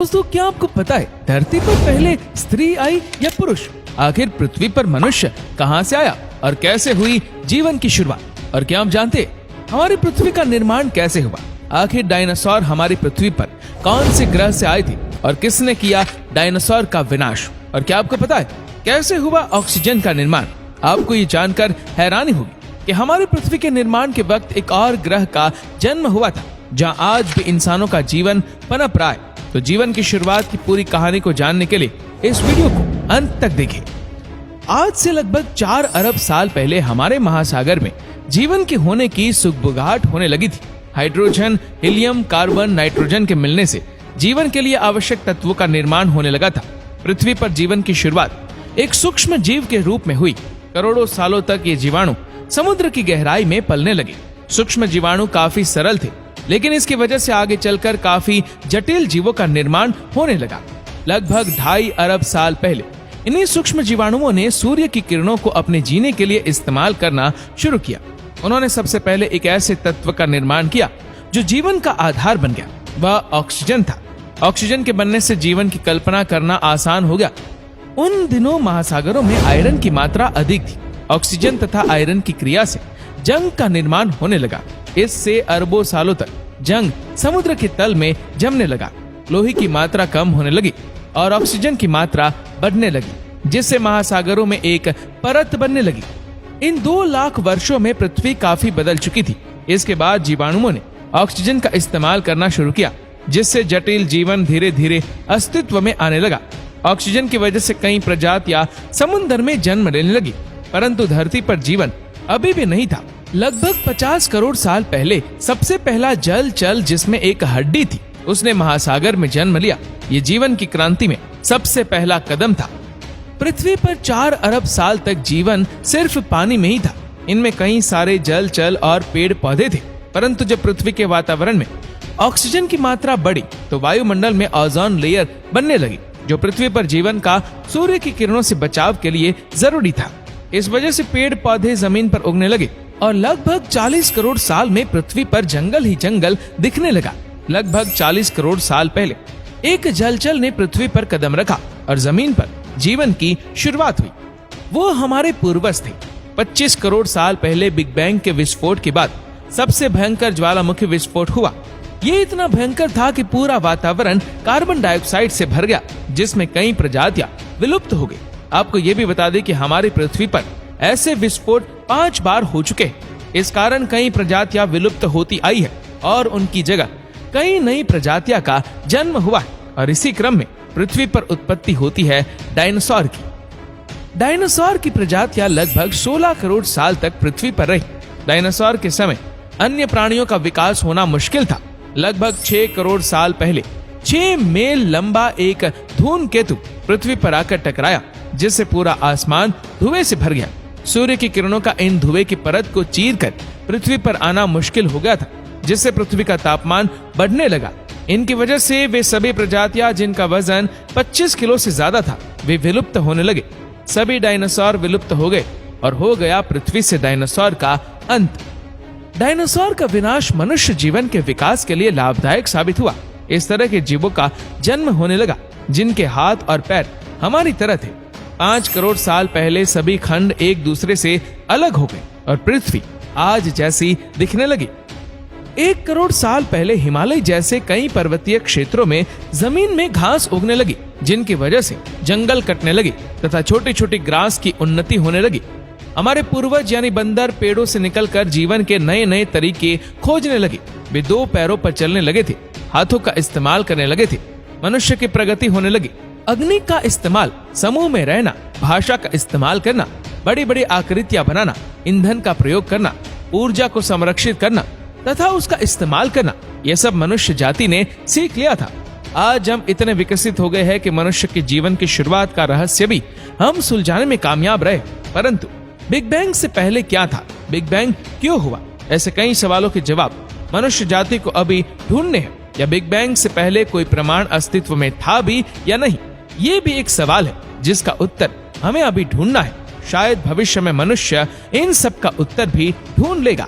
दोस्तों, क्या आपको पता है धरती पर पहले स्त्री आई या पुरुष? आखिर पृथ्वी पर मनुष्य कहां से आया और कैसे हुई जीवन की शुरुआत? और क्या आप जानते हैं हमारी पृथ्वी का निर्माण कैसे हुआ? आखिर डायनासोर हमारी पृथ्वी पर कौन से ग्रह से आए थे और किसने किया डायनासोर का विनाश? और क्या आपको पता है कैसे हुआ ऑक्सीजन का निर्माण? आपको ये जानकर हैरानी होगी कि हमारी पृथ्वी के निर्माण के वक्त एक और ग्रह का जन्म हुआ था जहां आज भी इंसानों का जीवन पनप रहा है। तो जीवन की शुरुआत की पूरी कहानी को जानने के लिए इस वीडियो को अंत तक देखें। आज से लगभग 4 अरब साल पहले हमारे महासागर में जीवन के होने की सुगबुगाहट होने लगी थी। हाइड्रोजन, हीलियम, कार्बन, नाइट्रोजन के मिलने से जीवन के लिए आवश्यक तत्वों का निर्माण होने लगा था। पृथ्वी पर जीवन की शुरुआत एक सूक्ष्म जीव के रूप में हुई। करोड़ों सालों तक ये जीवाणु समुद्र की गहराई में पलने लगे। सूक्ष्म जीवाणु काफी सरल थे, लेकिन इसकी वजह से आगे चलकर काफी जटिल जीवों का निर्माण होने लगा। लगभग 2.5 अरब साल पहले इन्हीं सूक्ष्म जीवाणुओं ने सूर्य की किरणों को अपने जीने के लिए इस्तेमाल करना शुरू किया। उन्होंने सबसे पहले एक ऐसे तत्व का निर्माण किया जो जीवन का आधार बन गया। वह ऑक्सीजन था। ऑक्सीजन के बनने से जीवन की कल्पना करना आसान हो गया। उन दिनों महासागरों में आयरन की मात्रा अधिक थी। ऑक्सीजन तथा आयरन की क्रिया से जंग का निर्माण होने लगा। इससे अरबों सालों तक जंग समुद्र के तल में जमने लगा। लोहे की मात्रा कम होने लगी और ऑक्सीजन की मात्रा बढ़ने लगी, जिससे महासागरों में एक परत बनने लगी। इन 2 लाख वर्षों में पृथ्वी काफी बदल चुकी थी। इसके बाद जीवाणुओं ने ऑक्सीजन का इस्तेमाल करना शुरू किया, जिससे जटिल जीवन धीरे धीरे अस्तित्व में आने लगा। ऑक्सीजन की वजह से कई प्रजातियां समुद्र में जन्म लेने लगी, परंतु धरती पर जीवन अभी भी नहीं था। लगभग 50 करोड़ साल पहले सबसे पहला जलचर जिसमें एक हड्डी थी, उसने महासागर में जन्म लिया। ये जीवन की क्रांति में सबसे पहला कदम था। पृथ्वी पर 4 अरब साल तक जीवन सिर्फ पानी में ही था। इनमें कई सारे जलचर और पेड़ पौधे थे, परंतु जब पृथ्वी के वातावरण में ऑक्सीजन की मात्रा बढ़ी तो वायुमंडल में ओजोन लेयर बनने लगी, जो पृथ्वी पर जीवन का सूर्य की किरणों से बचाव के लिए जरूरी था। इस वजह से पेड़ पौधे जमीन पर उगने लगे और लगभग 40 करोड़ साल में पृथ्वी पर जंगल ही जंगल दिखने लगा। लगभग 40 करोड़ साल पहले एक जलचर ने पृथ्वी पर कदम रखा और जमीन पर जीवन की शुरुआत हुई। वो हमारे पूर्वज थे। 25 करोड़ साल पहले बिग बैंग के विस्फोट के बाद सबसे भयंकर ज्वालामुखी विस्फोट हुआ। ये इतना भयंकर था कि पूरा वातावरण कार्बन डाइऑक्साइड से भर गया, जिसमें कई प्रजातियां विलुप्त हो गई। आपको ये भी बता दें कि हमारी पृथ्वी पर ऐसे विस्फोट 5 बार हो चुके हैं। इस कारण कई प्रजातियां विलुप्त होती आई है और उनकी जगह कई नई प्रजातियां का जन्म हुआ है। और इसी क्रम में पृथ्वी पर उत्पत्ति होती है डायनासोर की। डायनासोर की प्रजातियां लगभग 16 करोड़ साल तक पृथ्वी पर रही। डायनासोर के समय अन्य प्राणियों का विकास होना मुश्किल था। लगभग 6 करोड़ साल पहले 6 मील लंबा एक धूमकेतु पृथ्वी पर आकर टकराया, जिससे पूरा आसमान धुएं से भर गया। सूर्य की किरणों का इन धुएं की परत को चीरकर पृथ्वी पर आना मुश्किल हो गया था, जिससे पृथ्वी का तापमान बढ़ने लगा। इनकी वजह से वे सभी प्रजातियां जिनका वजन 25 किलो से ज्यादा था, वे विलुप्त होने लगे। सभी डायनासोर विलुप्त हो गए और हो गया पृथ्वी से डायनासोर का अंत। डायनासोर का विनाश मनुष्य जीवन के विकास के लिए लाभदायक साबित हुआ। इस तरह के जीवों का जन्म होने लगा जिनके हाथ और पैर हमारी तरह थे। 5 करोड़ साल पहले सभी खंड एक दूसरे से अलग हो गए और पृथ्वी आज जैसी दिखने लगी। 1 करोड़ साल पहले हिमालय जैसे कई पर्वतीय क्षेत्रों में जमीन में घास उगने लगी, जिनकी वजह से जंगल कटने लगे तथा छोटी छोटी ग्रास की उन्नति होने लगी। हमारे पूर्वज यानी बंदर पेड़ों से निकलकर जीवन के नए नए तरीके खोजने लगे। वे 2 पैरों पर चलने लगे थे, हाथों का इस्तेमाल करने लगे थे। मनुष्य की प्रगति होने लगी। अग्नि का इस्तेमाल, समूह में रहना, भाषा का इस्तेमाल करना, बड़ी बड़ी आकृतियां बनाना, ईंधन का प्रयोग करना, ऊर्जा को संरक्षित करना तथा उसका इस्तेमाल करना, यह सब मनुष्य जाति ने सीख लिया था। आज हम इतने विकसित हो गए हैं कि मनुष्य के जीवन की शुरुआत का रहस्य भी हम सुलझाने में कामयाब रहे। परंतु बिग बैंग से पहले क्या था? बिग बैंग क्यों हुआ? ऐसे कई सवालों के जवाब मनुष्य जाति को अभी ढूंढने हैं। या बिग बैंग से पहले कोई प्रमाण अस्तित्व में था भी या नहीं, ये भी एक सवाल है जिसका उत्तर हमें अभी ढूंढना है। शायद भविष्य में मनुष्य इन सब का उत्तर भी ढूंढ लेगा।